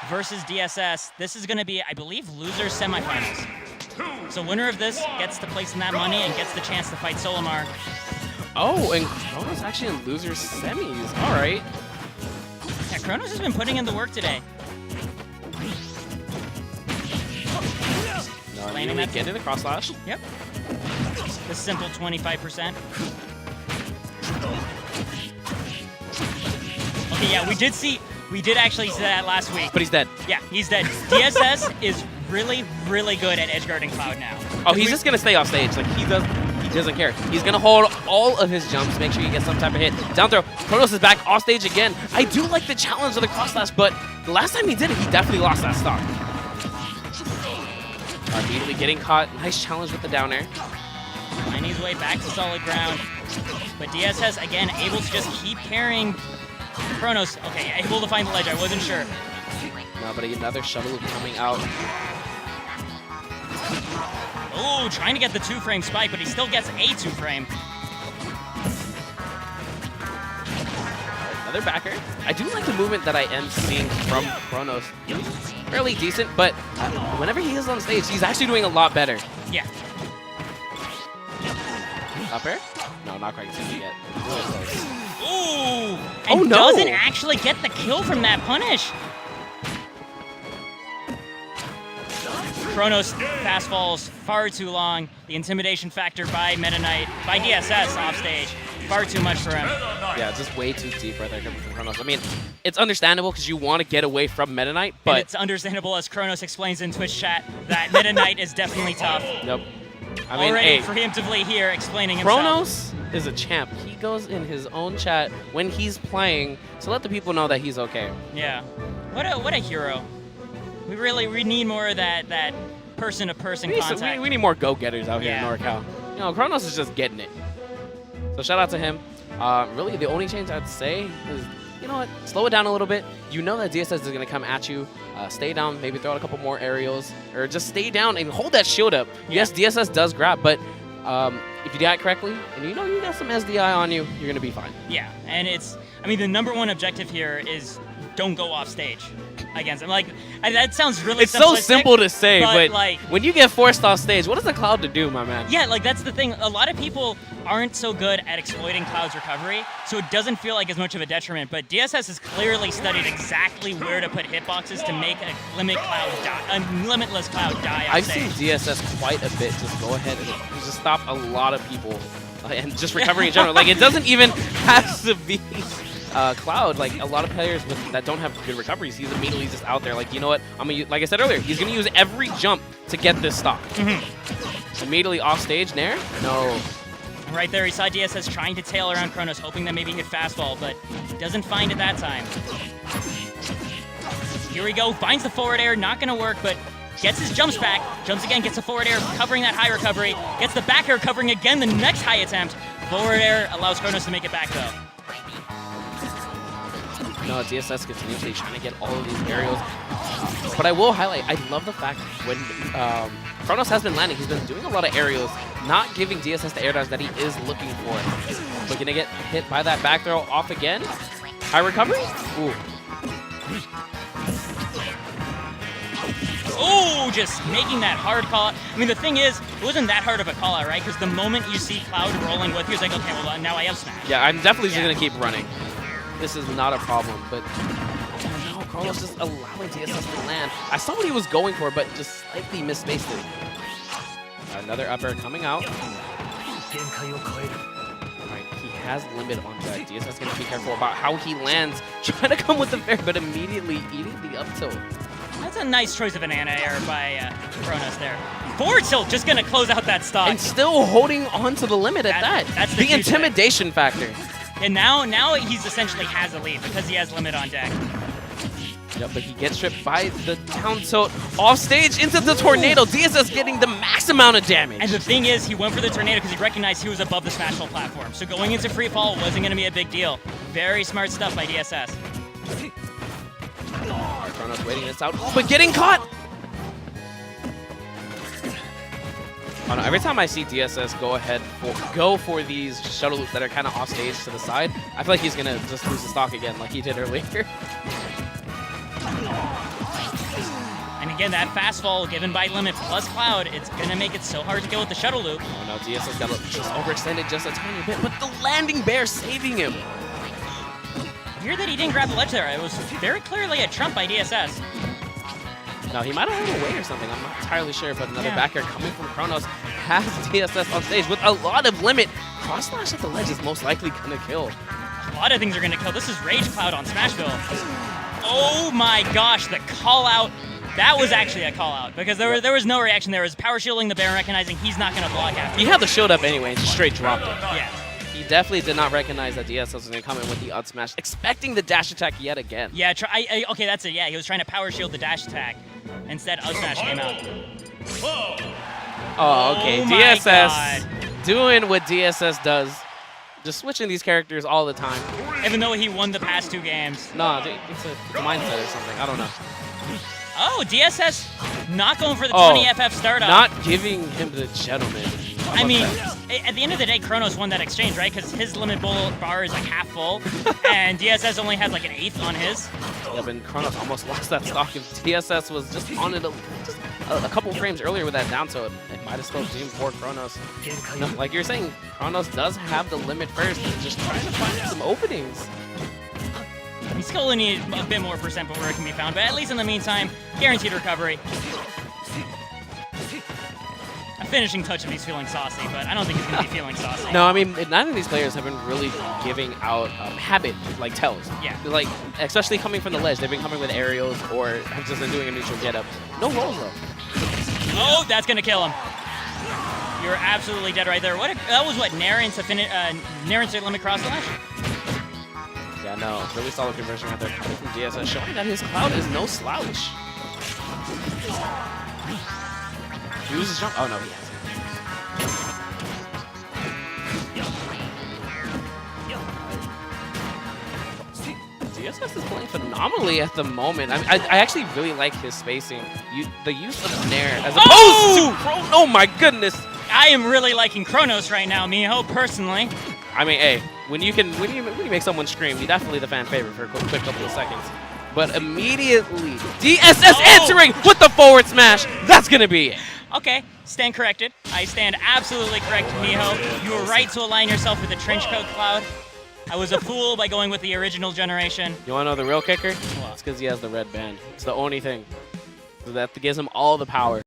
versus DSS. This is going to be, I believe, losers semifinals. So winner of this gets to place in that money and gets the chance to fight Solimar. Oh, and Kronos actually in losers semis. All right. Yeah, Kronos has been putting in the work today. No, immediately get in the cross slash. Yep. The simple 25%. Okay, yeah, we did actually see that last week. But he's dead. Yeah, he's dead. DSS is really, really good at edge guarding Cloud now. Oh, he's just gonna stay off stage. Like he doesn't care. He's gonna hold all of his jumps, make sure he gets some type of hit. Down throw. Kronos is back off stage again. I do like the challenge of the cross slash, but the last time he did it, he definitely lost that stock. Immediately getting caught. Nice challenge with the down air. Finding his way back to solid ground. But DSS, again, able to just keep carrying Kronos. Okay, able to find the ledge. I wasn't sure. No, but another shuttle loop coming out. Oh, trying to get the 2-frame spike, but he still gets a 2-frame. Another backer. I do like the movement that I am seeing from Kronos. Fairly decent, but whenever he is on stage, he's actually doing a lot better. Yeah. Up air? No, not quite seeing it yet. Really close. Ooh! And oh, no! Doesn't actually get the kill from that punish. Kronos fast falls far too long. The intimidation factor by Meta Knight, by DSS off stage, far too much for him. Yeah, just way too deep right there coming from Kronos. I mean, it's understandable because you want to get away from Meta Knight, but... And it's understandable, as Kronos explains in Twitch chat, that Meta Knight is definitely tough. Nope. I mean, already hey, preemptively here explaining himself. Kronos is a champ. He goes in his own chat when he's playing to let the people know that he's okay. Yeah. What a hero. We need more of that person-to-person contact. We need more go-getters out here in NorCal. You know, Kronos is just getting it. So shout out to him. Really, the only change I'd say is, you know what, slow it down a little bit. You know that DSS is going to come at you. Stay down, maybe throw out a couple more aerials, or just stay down and hold that shield up. Yeah. Yes, DSS does grab, but if you do it correctly, and you know you got some SDI on you, you're going to be fine. Yeah, and I mean, the #1 objective here is don't go off stage against him. Like, that sounds really It's so simple to say, but like, when you get forced off stage, what is the Cloud to do, my man? Yeah, like, that's the thing. A lot of people aren't so good at exploiting Cloud's recovery, so it doesn't feel like as much of a detriment, but DSS has clearly studied exactly where to put hitboxes to make a limitless Cloud die off I've stage. seen DSS quite a bit just go ahead and just stop a lot of people and just recovery in general. Like, it doesn't even have to be Cloud. Like, a lot of players that don't have good recoveries, he's immediately just out there like, you know what, like I said earlier, he's going to use every jump to get this stock. Immediately off stage, Nair? No. Right there, he saw DSS trying to tail around Kronos, hoping that maybe he'd fastball, but doesn't find it that time. Here we go, finds the forward air, not going to work, but gets his jumps back, jumps again, gets a forward air, covering that high recovery, gets the back air, covering again the next high attempt. Forward air allows Kronos to make it back, though. No, DSS continuously trying to get all of these aerials. But I will highlight, I love the fact when Kronos has been landing, he's been doing a lot of aerials, not giving DSS the air dodge that he is looking for. But gonna get hit by that back throw off again. High recovery? Ooh. Oh, just making that hard call out. I mean, the thing is, it wasn't that hard of a call out, right? Because the moment you see Cloud rolling with you, it's like, okay, well, now I have Smash. Yeah, I'm definitely just gonna keep running. This is not a problem, but no, Kronos just allowing DSS to land. I saw what he was going for, but just slightly misspaced it. Another up air coming out. Alright, he has limit on that. DSS gonna be careful about how he lands. Trying to come with the fair, but immediately eating the up tilt. That's a nice choice of an anti-air by Kronos there. Forward tilt just gonna close out that stock. And still holding on to the limit at that. That's the intimidation factor. And now he's essentially has a lead because he has limit on deck. Yep, but he gets tripped by the down tilt off stage into the tornado. DSS getting the max amount of damage. And the thing is, he went for the tornado because he recognized he was above the Smashville platform. So going into free fall wasn't going to be a big deal. Very smart stuff by DSS. Kronos waiting this out, but getting caught. Oh, no, every time I see DSS go for these shuttle loops that are kind of off stage to the side, I feel like he's gonna just lose the stock again, like he did earlier. again, that fast fall given by Limit plus Cloud, it's going to make it so hard to kill with the shuttle loop. Oh no, DSS got just overextended just a tiny bit, but the landing bear saving him. Weird that he didn't grab the ledge there. It was very clearly a trump by DSS. No, he might have run away or something. I'm not entirely sure, but another back air coming from Kronos has DSS on stage with a lot of limit. Cross slash at the ledge is most likely going to kill. A lot of things are going to kill. This is Rage Cloud on Smashville. Oh my gosh, the call out. That was actually a call out because there was no reaction there. It was power shielding the bear, recognizing he's not going to block after. He had the shield up anyway and just straight dropped it. Yeah. He definitely did not recognize that DSS was going to come in with the up smash, expecting the dash attack yet again. Yeah, okay, that's it. Yeah, he was trying to power shield the dash attack. Instead, up smash came out. Oh, okay. Oh DSS doing what DSS does. Just switching these characters all the time. Even though he won the past 2 games. No, it's a mindset or something. I don't know. Oh, DSS not going for the 20 FF startup. Not giving him the gentleman. I mean, at the end of the day, Kronos won that exchange, right? Because his limit bar is like half full, and DSS only has like an 1/8 on his. Yeah, but Kronos almost lost that stock. If DSS was just on it just a couple frames earlier with that down, so it might have still been for Kronos. No, like you're saying, Kronos does have the limit first, and just trying to find some openings. He's still going to need a bit more percent before it can be found, but at least in the meantime, guaranteed recovery. A finishing touch if he's feeling saucy, but I don't think he's going to be feeling saucy. No, I mean, none of these players have been really giving out habit like tells. Yeah. Like, especially coming from the ledge, they've been coming with aerials or have just been doing a neutral get up. No rolls though. Oh, that's going to kill him. You're absolutely dead right there. That was what, Naren's to limit cross slash? Yeah, no, really solid conversion right there coming from DSS, showing that his Cloud is no slouch. He uses jump. Oh no, he hasn't. DSS is playing phenomenally at the moment. I actually really like his spacing. The use of Nair as opposed to Kronos. Oh my goodness! I am really liking Kronos right now, Miho, personally. I mean, hey, when you make someone scream, you're definitely the fan favorite for a quick couple of seconds. But immediately, DSS answering with the forward smash. That's gonna be it. Okay, stand corrected. I stand absolutely corrected, Miho. You were right to align yourself with the trench coat Cloud. I was a fool by going with the original generation. You wanna know the real kicker? What? It's because he has the red band. It's the only thing. So that gives him all the power.